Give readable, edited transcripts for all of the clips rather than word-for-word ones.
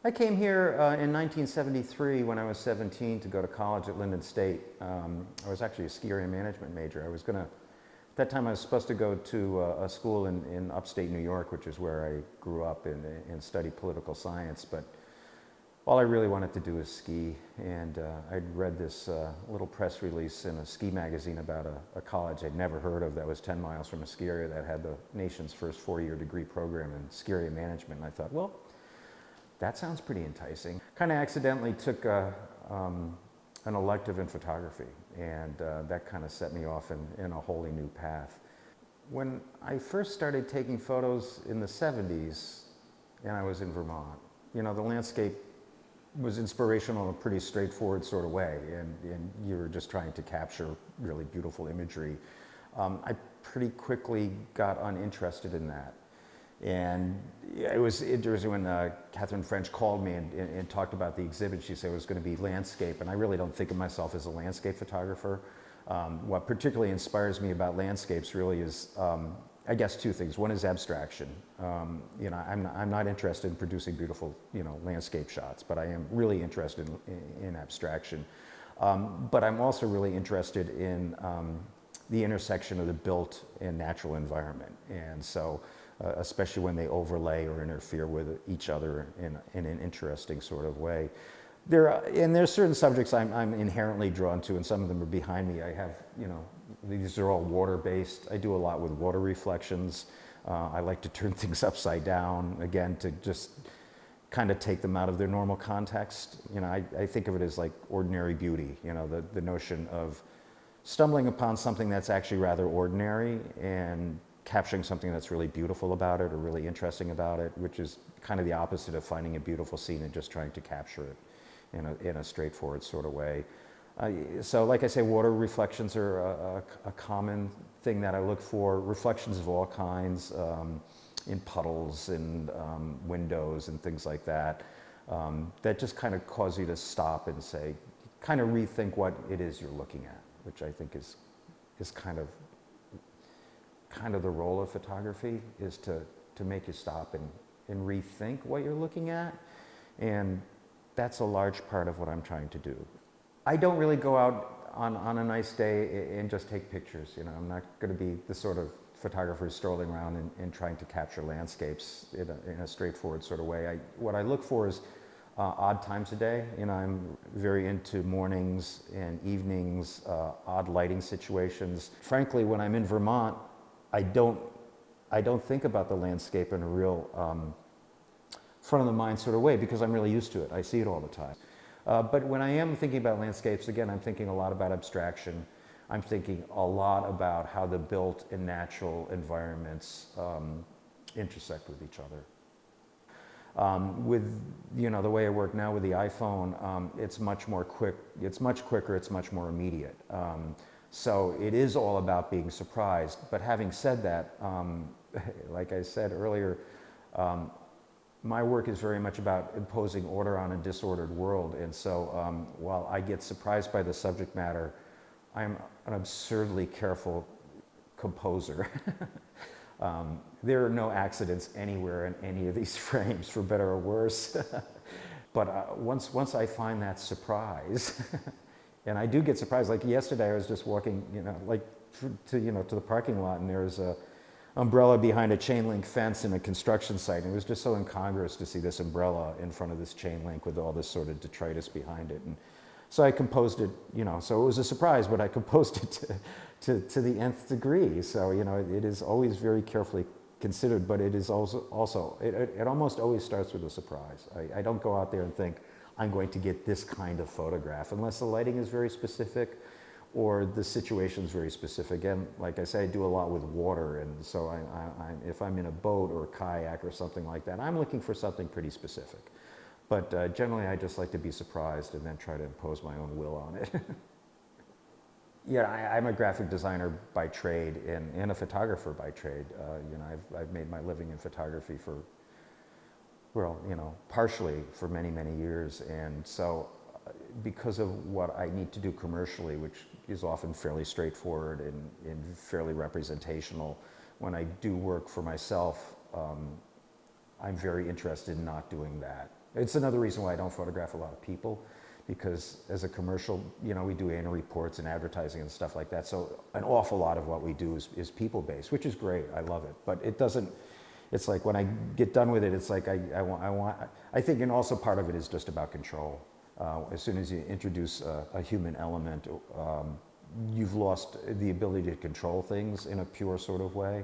I came here in 1973 when I was 17 to go to college at Lyndon State. I was actually a ski area management major. At that time I was supposed to go to a school in upstate New York, which is where I grew up and study political science, but all I really wanted to do was ski. And I'd read this little press release in a ski magazine about a college I'd never heard of that was 10 miles from a ski area that had the nation's first 4-year degree program in ski area management. And I thought, well, that sounds pretty enticing. Kind of accidentally took an elective in photography, and that kind of set me off in a wholly new path. When I first started taking photos in the 70s, and I was in Vermont, the landscape was inspirational in a pretty straightforward sort of way, and you were just trying to capture really beautiful imagery. I pretty quickly got uninterested in that. And it was interesting when Catherine French called me and talked about the exhibit. She said it was going to be landscape, and I really don't think of myself as a landscape photographer. What particularly inspires me about landscapes really is, I guess, two things. One is abstraction. I'm not interested in producing beautiful, landscape shots, but I am really interested in abstraction. But I'm also really interested in the intersection of the built and natural environment. And so, especially when they overlay or interfere with each other in an interesting sort of way. There's certain subjects I'm inherently drawn to, and some of them are behind me. I have, these are all water-based. I do a lot with water reflections. I like to turn things upside down, again, to just kind of take them out of their normal context. I think of it as like ordinary beauty, the notion of stumbling upon something that's actually rather ordinary and capturing something that's really beautiful about it or really interesting about it, which is kind of the opposite of finding a beautiful scene and just trying to capture it in a straightforward sort of way. So like I say, water reflections are a common thing that I look for. Reflections of all kinds, in puddles and windows and things like that, that just kind of cause you to stop and say, kind of rethink what it is you're looking at, which I think is kind of the role of photography, is to make you stop and rethink what you're looking at. And that's a large part of what I'm trying to do. I don't really go out on a nice day and just take pictures. I'm not going to be the sort of photographer strolling around and trying to capture landscapes in a straightforward sort of way. What I look for is odd times a day. I'm very into mornings and evenings, odd lighting situations. Frankly, when I'm in Vermont, I don't think about the landscape in a real front of the mind sort of way, because I'm really used to it. I see it all the time. But when I am thinking about landscapes, again, I'm thinking a lot about abstraction. I'm thinking a lot about how the built and natural environments intersect with each other. With the way I work now with the iPhone, it's much quicker, it's much more immediate. So it is all about being surprised. But having said that, like I said earlier, my work is very much about imposing order on a disordered world. And so while I get surprised by the subject matter, I'm an absurdly careful composer. There are no accidents anywhere in any of these frames, for better or worse. But once I find that surprise, and I do get surprised. Like yesterday, I was just walking, to the parking lot, and there's a umbrella behind a chain link fence in a construction site. And it was just so incongruous to see this umbrella in front of this chain link with all this sort of detritus behind it. And so I composed it, so it was a surprise, but I composed it to the nth degree. So, it is always very carefully considered, but it is also it almost always starts with a surprise. I don't go out there and think, I'm going to get this kind of photograph, unless the lighting is very specific or the situation is very specific. And like I say, I do a lot with water, and so if I'm in a boat or a kayak or something like that, I'm looking for something pretty specific. But generally, I just like to be surprised and then try to impose my own will on it. Yeah, I'm a graphic designer by trade and a photographer by trade. I've made my living in photography for, partially for many, many years. And so because of what I need to do commercially, which is often fairly straightforward and fairly representational, when I do work for myself, I'm very interested in not doing that. It's another reason why I don't photograph a lot of people, because as a commercial, you know, we do annual reports and advertising and stuff like that. So an awful lot of what we do is people-based, which is great. I love it. But it doesn't, it's like when I get done with it, it's like I think, and also part of it is just about control. As soon as you introduce a human element, you've lost the ability to control things in a pure sort of way.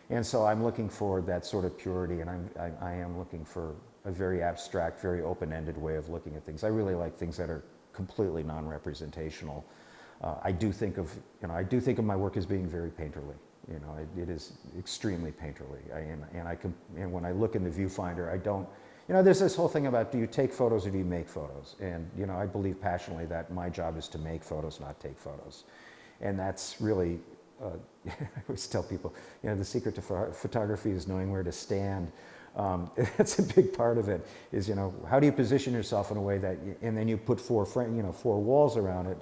And so I'm looking for that sort of purity, and I am looking for a very abstract, very open-ended way of looking at things. I really like things that are completely non-representational. I do think of my work as being very painterly. You know, it is extremely painterly. And when I look in the viewfinder, I don't, you know, there's this whole thing about, do you take photos or do you make photos? And, you know, I believe passionately that my job is to make photos, not take photos. And that's really, I always tell people, you know, the secret to photography is knowing where to stand. That's a big part of it, is, you know, how do you position yourself in a way that, and then you put four walls around it.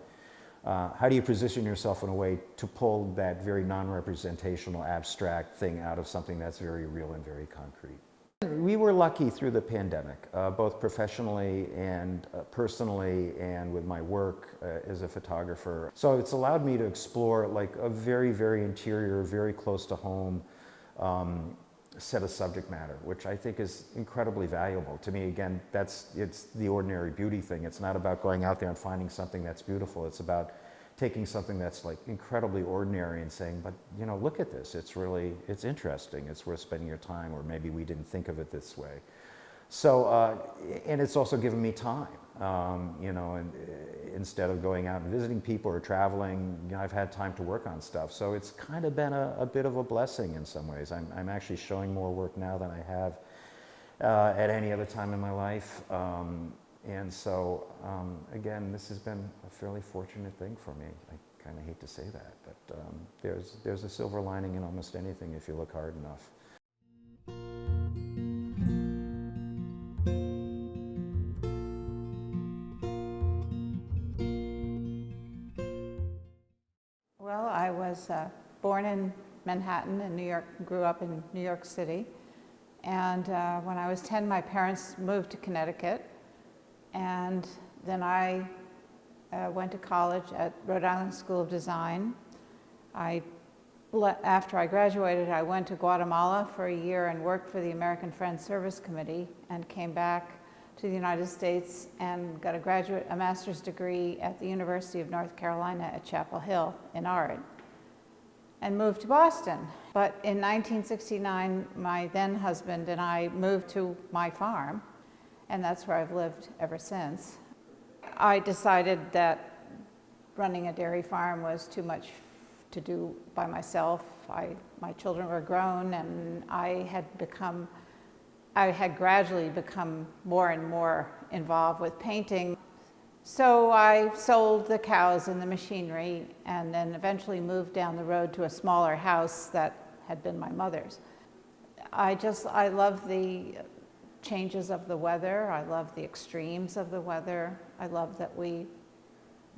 How do you position yourself in a way to pull that very non-representational, abstract thing out of something that's very real and very concrete? We were lucky through the pandemic, both professionally and personally, and with my work as a photographer. So it's allowed me to explore like a very, very interior, very close to home set of subject matter, which I think is incredibly valuable. To me, again, it's the ordinary beauty thing. It's not about going out there and finding something that's beautiful. It's about taking something that's like incredibly ordinary and saying, but you know, look at this. It's interesting. It's worth spending your time, or maybe we didn't think of it this way. So, and it's also given me time, you know, and instead of going out and visiting people or traveling, you know, I've had time to work on stuff. So it's kind of been a bit of a blessing in some ways. I'm actually showing more work now than I have at any other time in my life. And so, again, this has been a fairly fortunate thing for me. I kind of hate to say that, but there's a silver lining in almost anything if you look hard enough. Well, I was born in Manhattan in New York, grew up in New York City. And when I was 10, my parents moved to Connecticut. And then I went to college at Rhode Island School of Design. After I graduated, I went to Guatemala for a year and worked for the American Friends Service Committee, and came back to the United States and got a master's degree at the University of North Carolina at Chapel Hill in art, and moved to Boston. But in 1969, my then husband and I moved to my farm, and that's where I've lived ever since. I decided that running a dairy farm was too much to do by myself. My children were grown, and I had gradually become more and more involved with painting. So I sold the cows and the machinery, and then eventually moved down the road to a smaller house that had been my mother's. I love the changes of the weather. I love the extremes of the weather. I love that we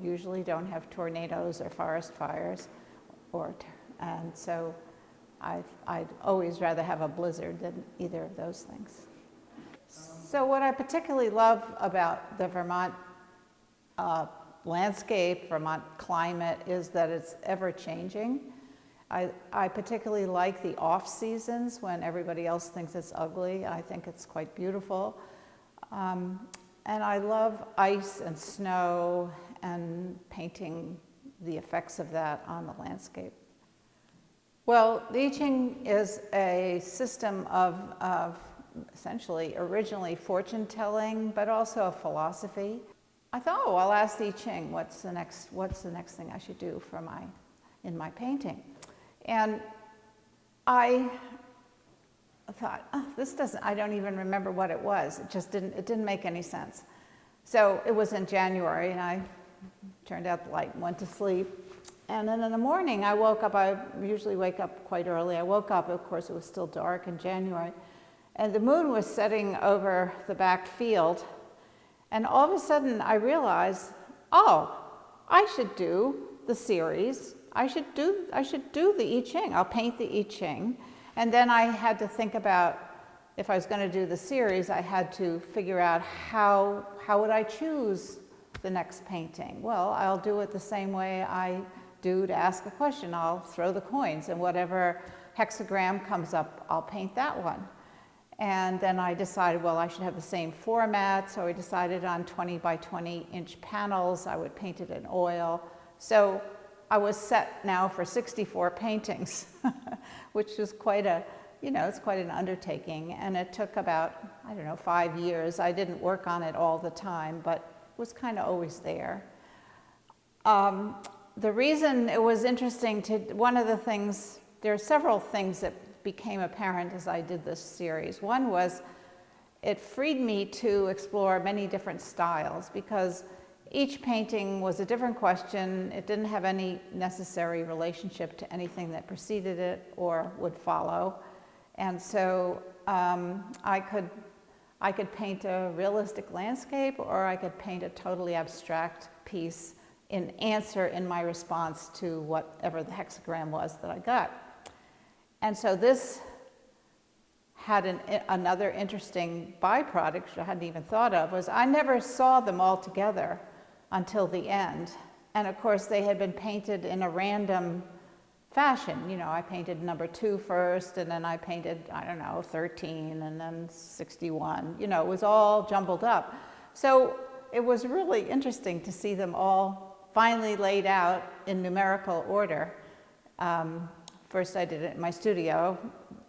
usually don't have tornadoes or forest fires, and so I'd always rather have a blizzard than either of those things. So what I particularly love about the Vermont landscape, Vermont climate, is that it's ever changing. I particularly like the off seasons when everybody else thinks it's ugly. I think it's quite beautiful. And I love ice and snow and painting the effects of that on the landscape. Well, the I Ching is a system of essentially originally fortune telling, but also a philosophy. I thought, oh, I'll ask the I Ching, what's the next thing I should do in my painting? And I thought, oh, I don't even remember what it was. It didn't make any sense. So it was in January, and I turned out the light and went to sleep. And then in the morning, I woke up. I usually wake up quite early. I woke up, of course, it was still dark in January, and the moon was setting over the back field. And all of a sudden, I realized, oh, I should do the series. I should do the I Ching. I'll paint the I Ching. And then I had to think about if I was going to do the series, I had to figure out how would I choose the next painting. Well, I'll do it the same way I do to ask a question. I'll throw the coins, and whatever hexagram comes up, I'll paint that one. And then I decided, well, I should have the same format, so I decided on 20 by 20 inch panels. I would paint it in oil. So I was set now for 64 paintings, which was quite a, it's quite an undertaking. And it took about, 5 years. I didn't work on it all the time, but it was kind of always there. The reason it was interesting one of the things, there are several things that became apparent as I did this series. One was it freed me to explore many different styles, because each painting was a different question. It didn't have any necessary relationship to anything that preceded it or would follow. And so I could paint a realistic landscape, or I could paint a totally abstract piece in my response to whatever the hexagram was that I got. And so this had another interesting byproduct, which I hadn't even thought of, was I never saw them all together until the end. And of course, they had been painted in a random fashion. I painted number 2 first, and then I painted, 13, and then 61. It was all jumbled up. So it was really interesting to see them all finally laid out in numerical order. First I did it in my studio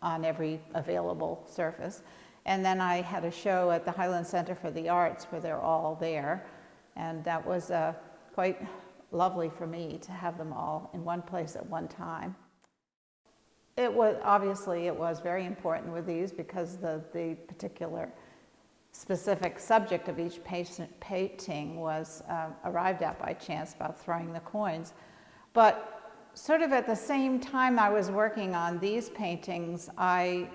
on every available surface, and then I had a show at the Highland Center for the Arts where they're all there, and that was quite lovely for me to have them all in one place at one time. It was very important with these, because the particular specific subject of each painting was arrived at by chance about throwing the coins. But sort of at the same time I was working on these paintings, I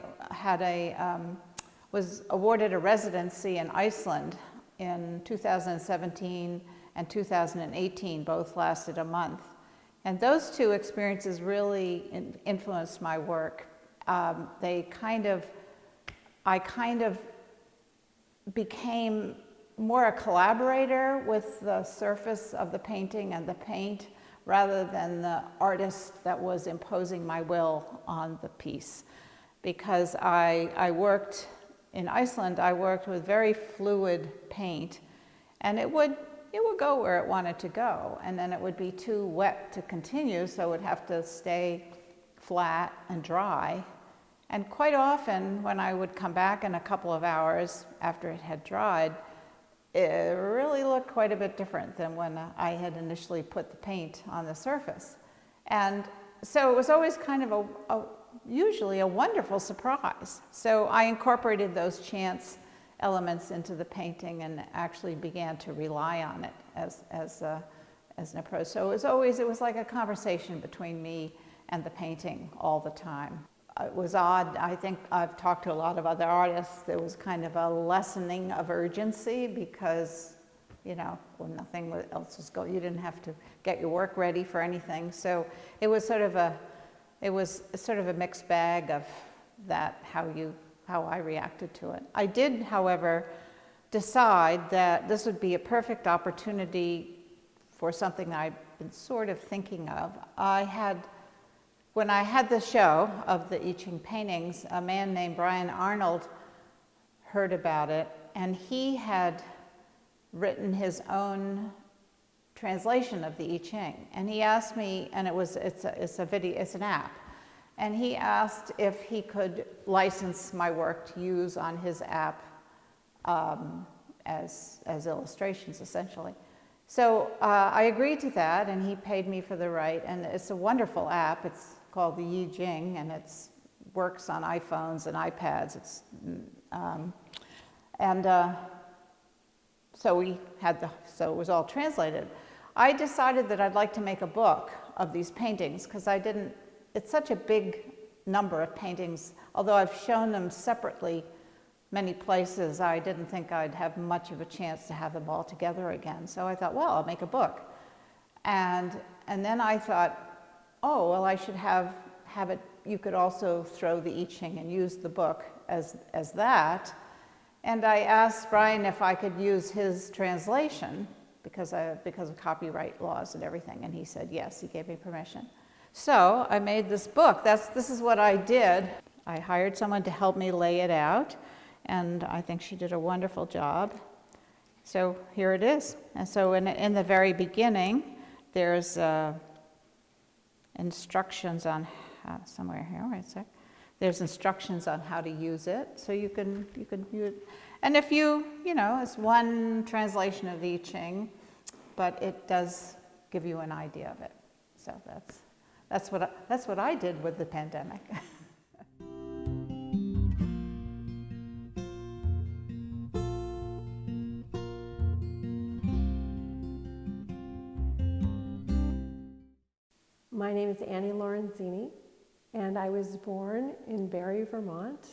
was awarded a residency in Iceland in 2017 and 2018, both lasted a month. And those two experiences really influenced my work. I kind of became more a collaborator with the surface of the painting and the paint, rather than the artist that was imposing my will on the piece. Because I worked in Iceland, I worked with very fluid paint, and it would go where it wanted to go, and then it would be too wet to continue, so it would have to stay flat and dry. And quite often, when I would come back in a couple of hours after it had dried, it really looked quite a bit different than when I had initially put the paint on the surface. And so it was always kind of usually a wonderful surprise. So I incorporated those chance elements into the painting and actually began to rely on it as an approach. So it was like a conversation between me and the painting all the time. It was odd. I think I've talked to a lot of other artists. There was kind of a lessening of urgency, because, when nothing else was going, you didn't have to get your work ready for anything. So it was sort of a mixed bag of that, how I reacted to it. I did, however, decide that this would be a perfect opportunity for something that I've been sort of thinking of. When I had the show of the I Ching paintings, a man named Brian Arnold heard about it, and he had written his own translation of the I Ching. And he asked me, and it's an app, and he asked if he could license my work to use on his app as illustrations, essentially. So I agreed to that, and he paid me for the right, and it's a wonderful app. It's called the I Ching, and it works on iPhones and iPads. So it was all translated. I decided that I'd like to make a book of these paintings, because it's such a big number of paintings. Although I've shown them separately many places, I didn't think I'd have much of a chance to have them all together again. So I thought, well, I'll make a book. And then I thought, oh, well, I should have it you could also throw the I Ching and use the book as that. And I asked Brian if I could use his translation because of copyright laws and everything, and he said yes, he gave me permission. So I made this book. This is what I did. I hired someone to help me lay it out, and I think she did a wonderful job. So here it is. And so in the very beginning, there's instructions on somewhere here. Wait a sec. There's instructions on how to use it, so you can use. And if you know, it's one translation of the I Ching, but it does give you an idea of it. So that's what I did with the pandemic. My name is Anni Lorenzini, and I was born in Barrie, Vermont.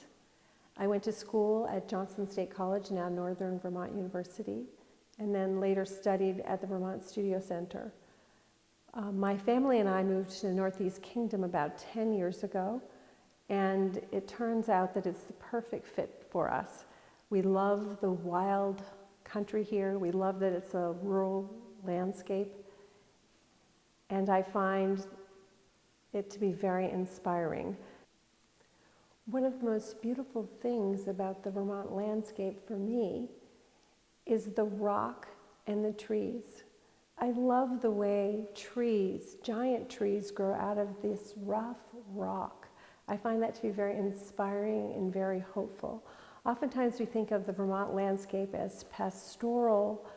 I went to school at Johnson State College, now Northern Vermont University, and then later studied at the Vermont Studio Center. My family and I moved to the Northeast Kingdom about 10 years ago, and it turns out that it's the perfect fit for us. We love the wild country here. We love that it's a rural landscape, and I find it to be very inspiring. One of the most beautiful things about the Vermont landscape for me is the rock and the trees. I love the way trees, giant trees, grow out of this rough rock. I find that to be very inspiring and very hopeful. Oftentimes we think of the Vermont landscape as pastoral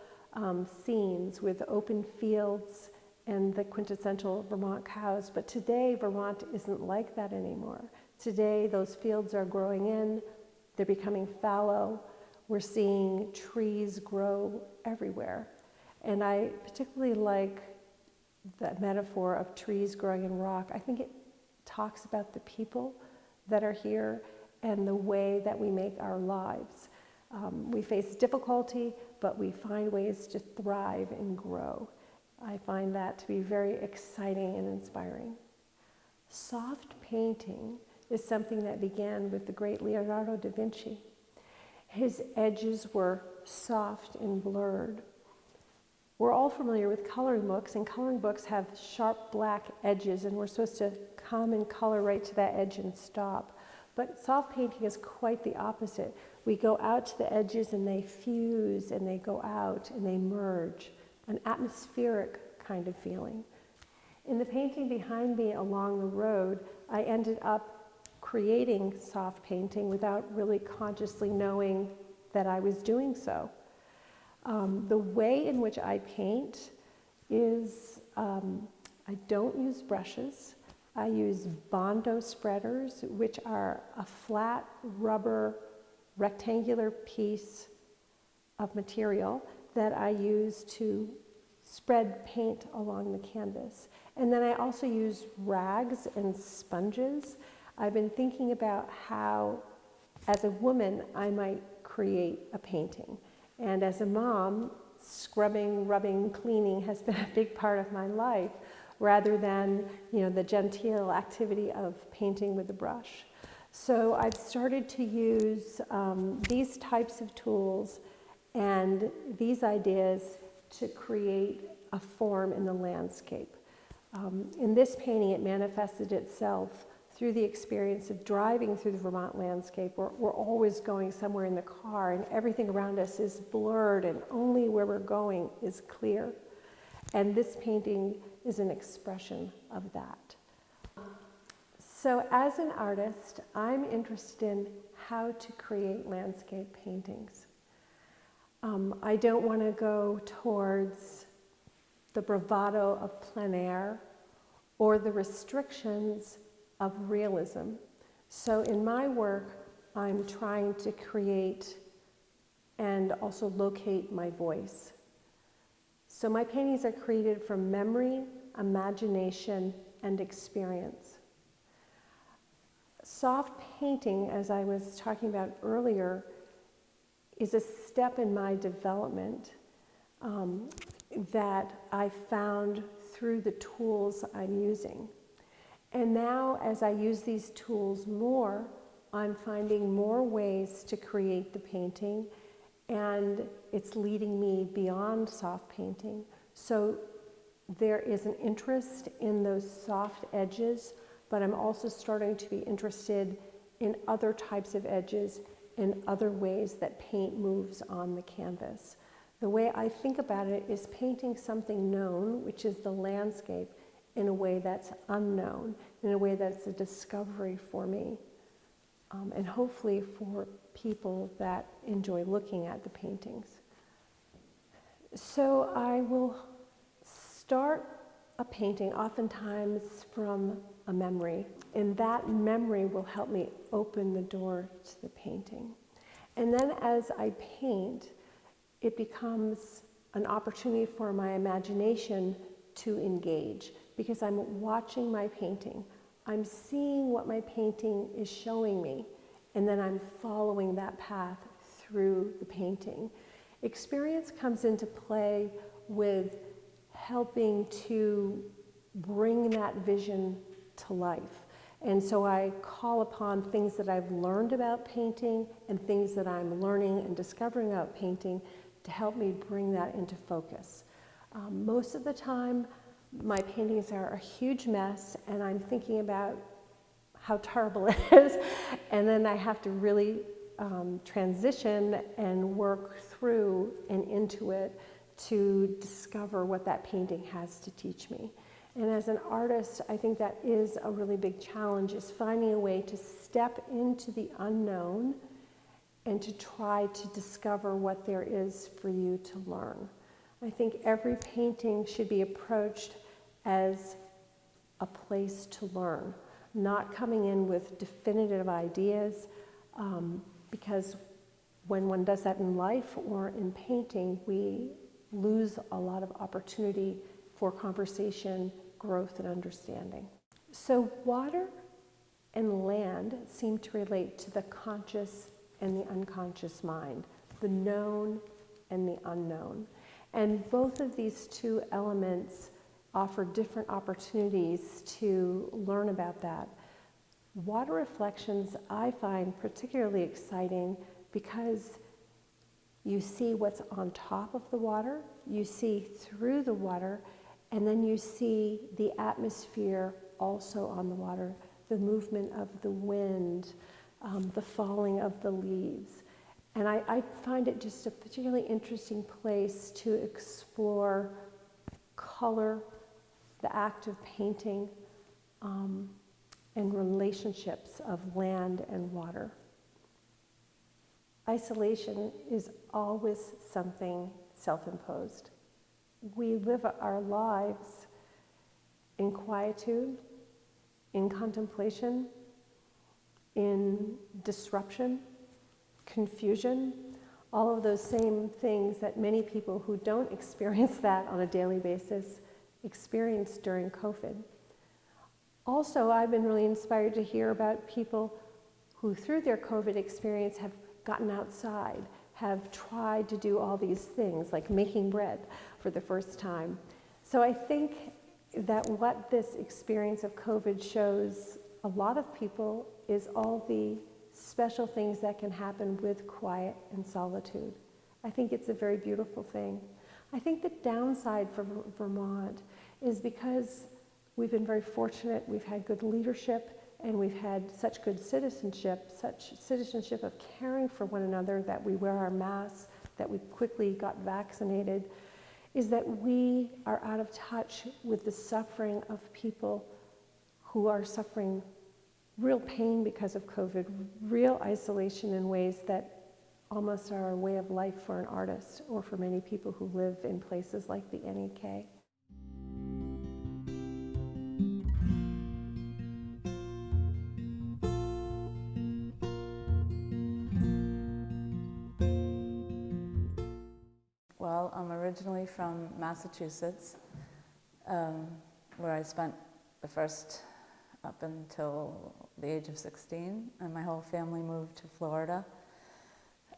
scenes with open fields and the quintessential Vermont cows, but today Vermont isn't like that anymore. Today those fields are growing in, they're becoming fallow, we're seeing trees grow everywhere. And I particularly like that metaphor of trees growing in rock. I think it talks about the people that are here and the way that we make our lives. We face difficulty, but we find ways to thrive and grow. I find that to be very exciting and inspiring. Soft painting is something that began with the great Leonardo da Vinci. His edges were soft and blurred. We're all familiar with coloring books, and coloring books have sharp black edges, and we're supposed to come and color right to that edge and stop. But soft painting is quite the opposite. We go out to the edges and they fuse and they go out and they merge. An atmospheric kind of feeling. In the painting behind me along the road, I ended up creating soft painting without really consciously knowing that I was doing so. The way in which I paint is I don't use brushes. I use Bondo spreaders, which are a flat rubber rectangular piece of material that I use to spread paint along the canvas. And then I also use rags and sponges. I've been thinking about how, as a woman, I might create a painting. And as a mom, scrubbing, rubbing, cleaning has been a big part of my life, rather than, the genteel activity of painting with a brush. So I've started to use these types of tools and these ideas to create a form in the landscape. In this painting, it manifested itself through the experience of driving through the Vermont landscape. We're always going somewhere in the car, and everything around us is blurred, and only where we're going is clear. And this painting is an expression of that. So as an artist, I'm interested in how to create landscape paintings. I don't want to go towards the bravado of plein air or the restrictions of realism. So in my work, I'm trying to create and also locate my voice. So my paintings are created from memory, imagination, and experience. Soft painting, as I was talking about earlier, is a step in my development that I found through the tools I'm using. And now as I use these tools more, I'm finding more ways to create the painting, and it's leading me beyond soft painting. So there is an interest in those soft edges, but I'm also starting to be interested in other types of edges and other ways that paint moves on the canvas. The way I think about it is painting something known, which is the landscape, in a way that's unknown, in a way that's a discovery for me, and hopefully for people that enjoy looking at the paintings. So I will start a painting oftentimes from a memory, and that memory will help me open the door to the painting. And then as I paint, it becomes an opportunity for my imagination to engage, because I'm watching my painting. I'm seeing what my painting is showing me, and then I'm following that path through the painting. Experience comes into play with helping to bring that vision to life. And so I call upon things that I've learned about painting and things that I'm learning and discovering about painting to help me bring that into focus. Most of the time, my paintings are a huge mess, and I'm thinking about how terrible it is, and then I have to really transition and work through and into it to discover what that painting has to teach me. And as an artist, I think that is a really big challenge, is finding a way to step into the unknown and to try to discover what there is for you to learn. I think every painting should be approached as a place to learn, not coming in with definitive ideas, because when one does that in life or in painting, we lose a lot of opportunity for conversation, growth, and understanding. So water and land seem to relate to the conscious and the unconscious mind, the known and the unknown. And both of these two elements offer different opportunities to learn about that. Water reflections I find particularly exciting because you see what's on top of the water, you see through the water, and then you see the atmosphere also on the water, the movement of the wind, the falling of the leaves. And I find it just a particularly interesting place to explore color, the act of painting, and relationships of land and water. Isolation is always something self-imposed. We live our lives in quietude, in contemplation, in disruption, confusion, all of those same things that many people who don't experience that on a daily basis experienced during COVID. Also, I've been really inspired to hear about people who through their COVID experience have gotten outside, have tried to do all these things like making bread for the first time. So I think that what this experience of COVID shows a lot of people is all the special things that can happen with quiet and solitude. I think it's a very beautiful thing. I think the downside for Vermont is because we've been very fortunate, we've had good leadership, and we've had such good citizenship, such citizenship of caring for one another, that we wear our masks, that we quickly got vaccinated, is that we are out of touch with the suffering of people who are suffering real pain because of COVID, real isolation in ways that almost are a way of life for an artist or for many people who live in places like the NEK. Well, I'm originally from Massachusetts, where I spent the first up until the age of 16, and my whole family moved to Florida,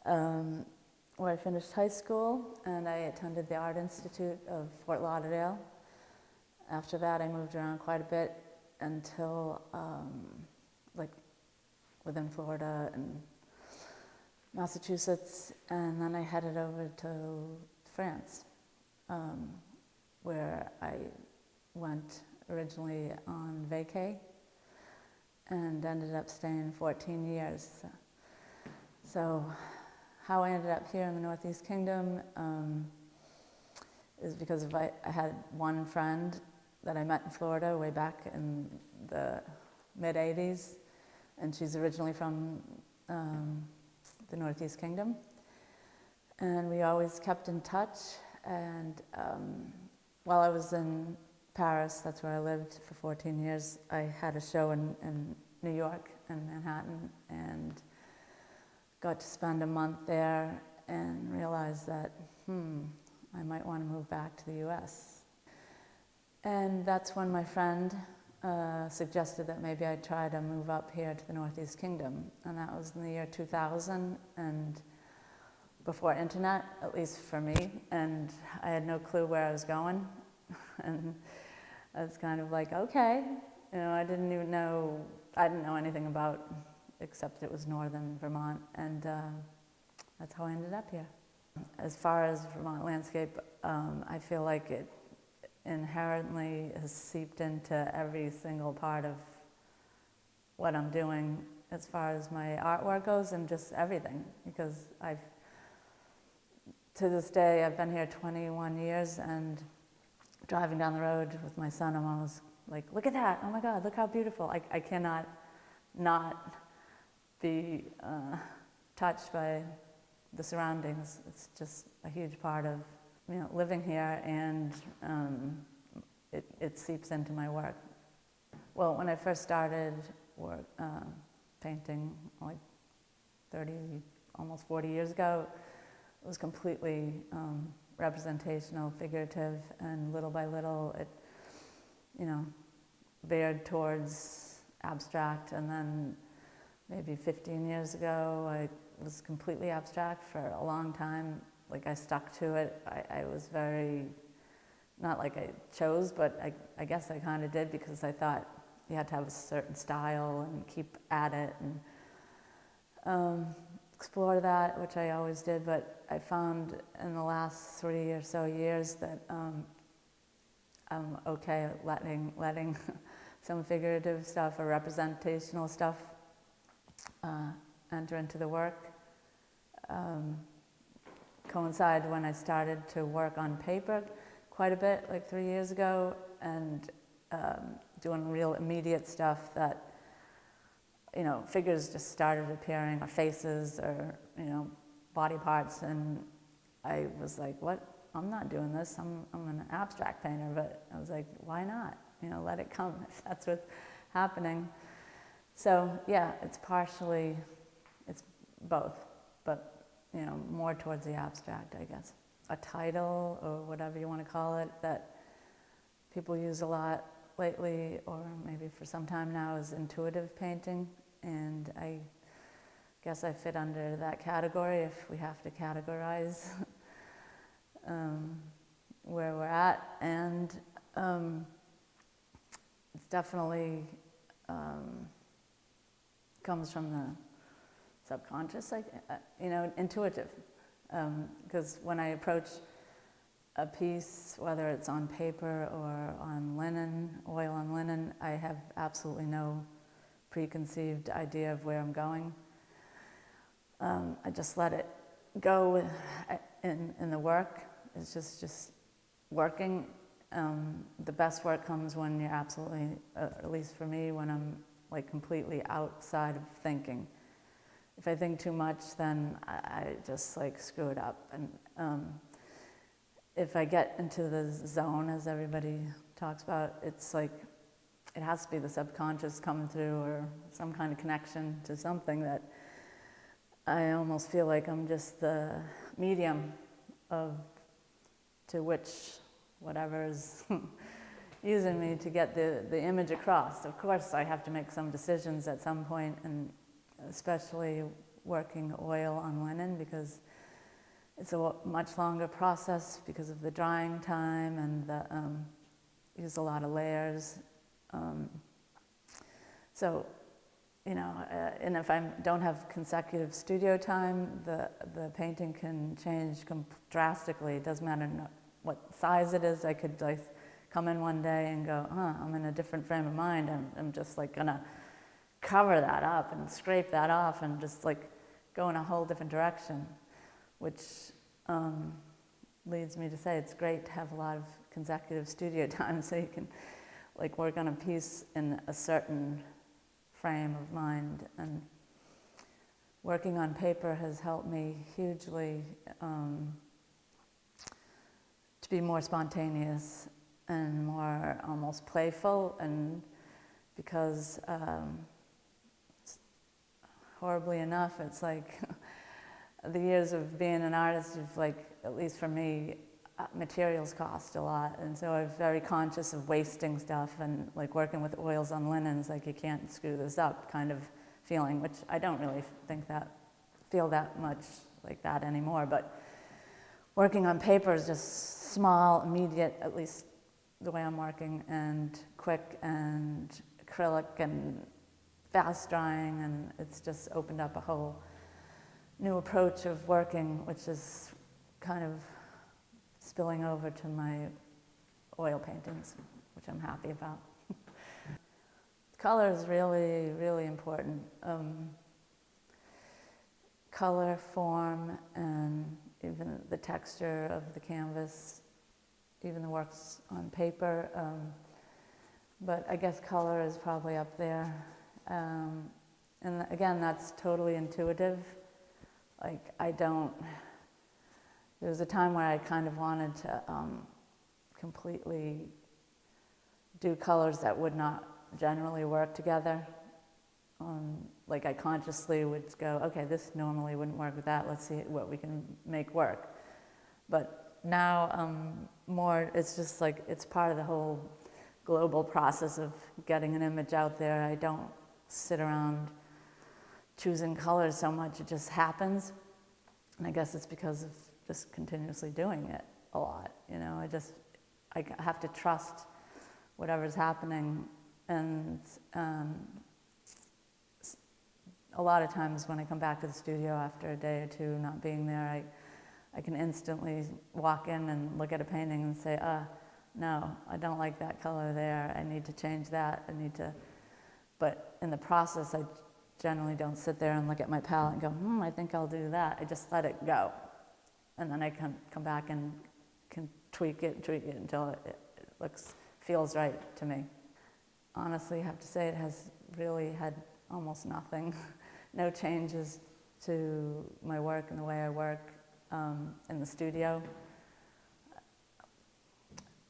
where I finished high school, and I attended the Art Institute of Fort Lauderdale. After that, I moved around quite a bit, until like within Florida and Massachusetts, and then I headed over to France, where I went originally on vacay and ended up staying 14 years. So how I ended up here in the Northeast Kingdom is because I had one friend that I met in Florida way back in the mid-'80s, and she's originally from the Northeast Kingdom. And we always kept in touch, and while I was in Paris, that's where I lived for 14 years, I had a show in New York and Manhattan, and got to spend a month there and realized that, I might want to move back to the US. And that's when my friend suggested that maybe I'd try to move up here to the Northeast Kingdom, and that was in the year 2000, and before internet, at least for me, and I had no clue where I was going, and I was kind of like, okay, I didn't know anything about, except it was northern Vermont, and that's how I ended up here. As far as Vermont landscape, I feel like it inherently has seeped into every single part of what I'm doing as far as my artwork goes, and just everything, because to this day, I've been here 21 years, and driving down the road with my son, I'm always like, look at that, oh my God, look how beautiful. I cannot not be touched by the surroundings. It's just a huge part of living here, and it seeps into my work. Well, when I first started painting, like 30, almost 40 years ago, it was completely representational, figurative, and little by little it, veered towards abstract, and then maybe 15 years ago, I was completely abstract for a long time. Like, I stuck to it. I was very, not like I chose, but I guess I kind of did, because I thought you had to have a certain style and keep at it and explore that, which I always did. But I found in the last 3 or so years that I'm okay at letting some figurative stuff or representational stuff enter into the work. Coincided when I started to work on paper quite a bit, like 3 years ago, and doing real immediate stuff that, figures just started appearing, or faces, or, body parts, and I was like, what? I'm not doing this, I'm an abstract painter, but I was like, why not? Let it come if that's what's happening. So yeah, it's both, but more towards the abstract, I guess. A title, or whatever you want to call it, that people use a lot lately, or maybe for some time now, is intuitive painting, and I guess I fit under that category if we have to categorize where we're at, and it's definitely comes from the subconscious, intuitive. Because when I approach a piece, whether it's on paper or on linen, oil on linen, I have absolutely no preconceived idea of where I'm going. I just let it go in the work. It's just working. The best work comes when you're absolutely, at least for me, when I'm like completely outside of thinking. If I think too much, then I just like screw it up. And if I get into the zone, as everybody talks about, it's like, it has to be the subconscious coming through, or some kind of connection to something that I almost feel like I'm just the medium to which whatever is using me to get the image across. Of course, I have to make some decisions at some point, and especially working oil on linen, because it's a much longer process because of the drying time, and use a lot of layers. So, and if I don't have consecutive studio time, the painting can change drastically. It doesn't matter what size it is. I could like come in one day and go, I'm in a different frame of mind. I'm just like gonna cover that up and scrape that off and just like go in a whole different direction, which leads me to say it's great to have a lot of consecutive studio time so you can like work on a piece in a certain frame of mind. And working on paper has helped me hugely to be more spontaneous and more almost playful, and because horribly enough, it's like the years of being an artist, you've like, at least for me, materials cost a lot, and so I'm very conscious of wasting stuff, and like working with oils on linens, like you can't screw this up kind of feeling, which I don't really feel that much like that anymore, but working on paper is just small, immediate, at least the way I'm working, and quick and acrylic and fast drying, and it's just opened up a whole new approach of working, which is kind of spilling over to my oil paintings, which I'm happy about. Color is really, really important. Color, form, and even the texture of the canvas, even the works on paper. But I guess color is probably up there. And again, that's totally intuitive. Like there was a time where I kind of wanted to completely do colors that would not generally work together. Like I consciously would go, okay, this normally wouldn't work with that, let's see what we can make work. But now more, it's just like, it's part of the whole global process of getting an image out there. I don't sit around choosing colors so much, it just happens. And I guess it's because of just continuously doing it a lot, I have to trust whatever's happening. And a lot of times when I come back to the studio after a day or two not being there, I can instantly walk in and look at a painting and say, no, I don't like that color there, I need to change that, but in the process, I generally don't sit there and look at my palette and go, I think I'll do that. I just let it go. And then I can come back and can tweak it until it feels right to me. Honestly, I have to say it has really had almost nothing, no changes to my work and the way I work in the studio.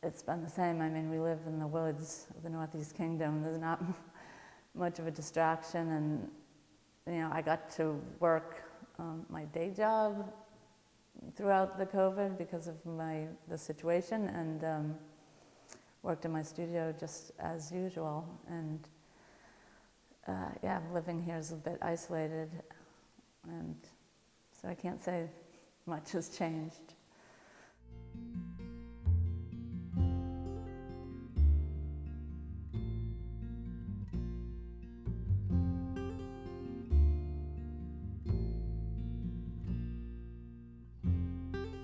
It's been the same. I mean, we live in the woods of the Northeast Kingdom. There's not much of a distraction, and I got to work my day job throughout the COVID because of the situation, and worked in my studio just as usual. And living here is a bit isolated, and so I can't say much has changed.